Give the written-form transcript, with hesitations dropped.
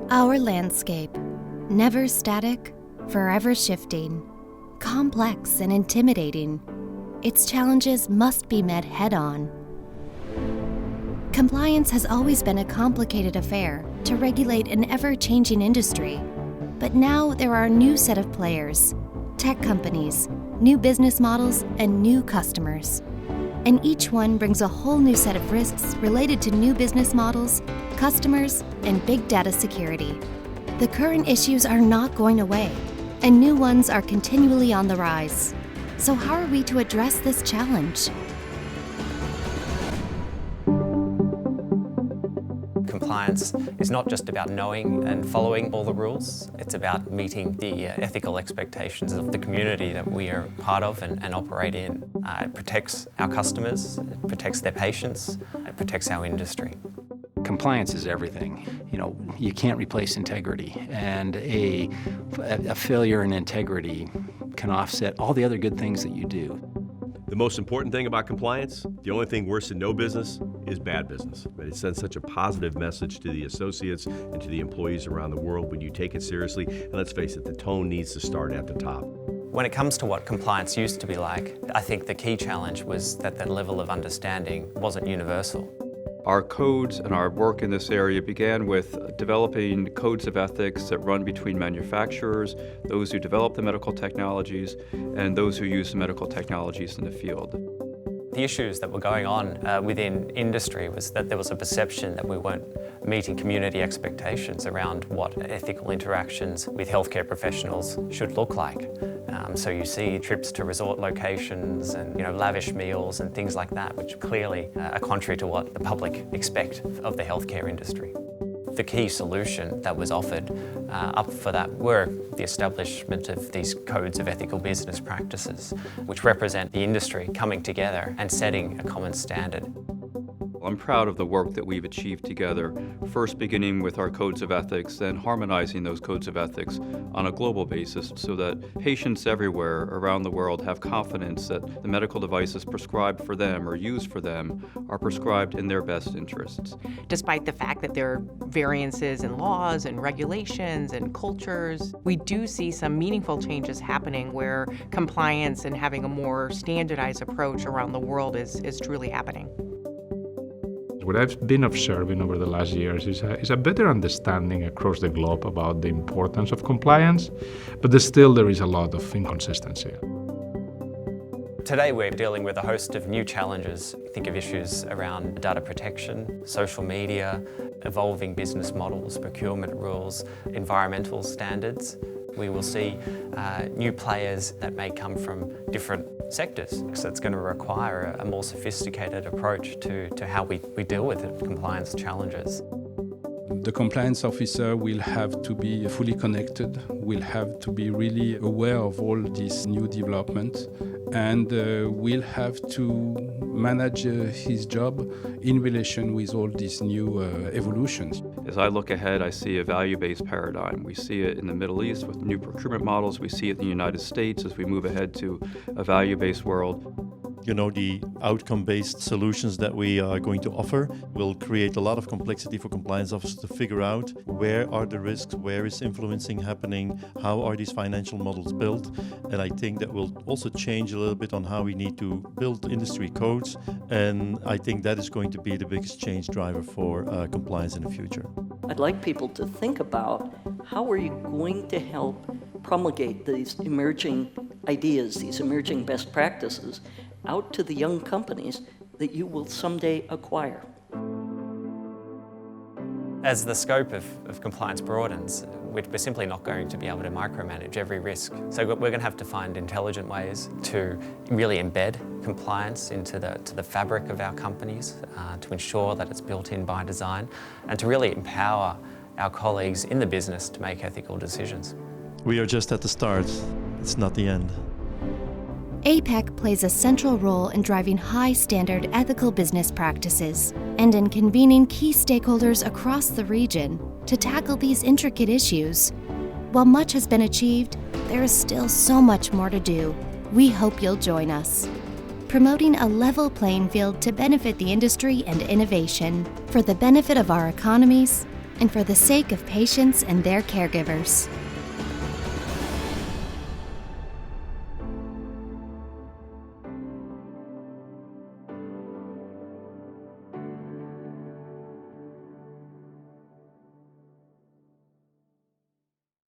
Our landscape, never static, forever shifting, complex and intimidating, its challenges must be met head-on. Compliance has always been a complicated affair to regulate an ever-changing industry, but now there are a new set of players, tech companies, new business models, and new customers. And each one brings a whole new set of risks related to new business models, customers, and big data security. The current issues are not going away, and new ones are continually on the rise. So how are we to address this challenge? Compliance is not just about knowing and following all the rules, it's about meeting the ethical expectations of the community that we are part of and operate in. It protects our customers, it protects their patients, it protects our industry. Compliance is everything. You can't replace integrity, and a failure in integrity can offset all the other good things that you do. The most important thing about compliance, the only thing worse than no business, is bad business. It sends such a positive message to the associates and to the employees around the world when you take it seriously. And let's face it, the tone needs to start at the top. When it comes to what compliance used to be like, I think the key challenge was that the level of understanding wasn't universal. Our codes and our work in this area began with developing codes of ethics that run between manufacturers, those who develop the medical technologies, and those who use the medical technologies in the field. The issues that were going on within industry was that there was a perception that we weren't meeting community expectations around what ethical interactions with healthcare professionals should look like. So you see trips to resort locations and lavish meals and things like that, which clearly are contrary to what the public expect of the healthcare industry. The key solution that was offered up for that were the establishment of these codes of ethical business practices, which represent the industry coming together and setting a common standard. I'm proud of the work that we've achieved together, first beginning with our codes of ethics, then harmonizing those codes of ethics on a global basis so that patients everywhere around the world have confidence that the medical devices prescribed for them or used for them are prescribed in their best interests. Despite the fact that there are variances in laws and regulations and cultures, we do see some meaningful changes happening where compliance and having a more standardized approach around the world is truly happening. What I've been observing over the last years is a better understanding across the globe about the importance of compliance, but there is a lot of inconsistency. Today we're dealing with a host of new challenges. Think of issues around data protection, social media, evolving business models, procurement rules, environmental standards. We will see new players that may come from different sectors. So it's going to require a more sophisticated approach to how we deal with the compliance challenges. The compliance officer will have to be fully connected, will have to be really aware of all these new developments, and will have to manage his job in relation with all these new evolutions. As I look ahead, I see a value-based paradigm. We see it in the Middle East with new procurement models. We see it in the United States as we move ahead to a value-based world. The outcome-based solutions that we are going to offer will create a lot of complexity for compliance officers to figure out where are the risks, where is influencing happening, how are these financial models built. And I think that will also change a little bit on how we need to build industry codes. And I think that is going to be the biggest change driver for compliance in the future. I'd like people to think about how are you going to help promulgate these emerging ideas, these emerging best practices out to the young companies that you will someday acquire. As the scope of compliance broadens, we're simply not going to be able to micromanage every risk. So we're going to have to find intelligent ways to really embed compliance into the fabric of our companies, to ensure that it's built in by design, and to really empower our colleagues in the business to make ethical decisions. We are just at the start. It's not the end. APEC plays a central role in driving high-standard ethical business practices and in convening key stakeholders across the region to tackle these intricate issues. While much has been achieved, there is still so much more to do. We hope you'll join us. Promoting a level playing field to benefit the industry and innovation for the benefit of our economies and for the sake of patients and their caregivers.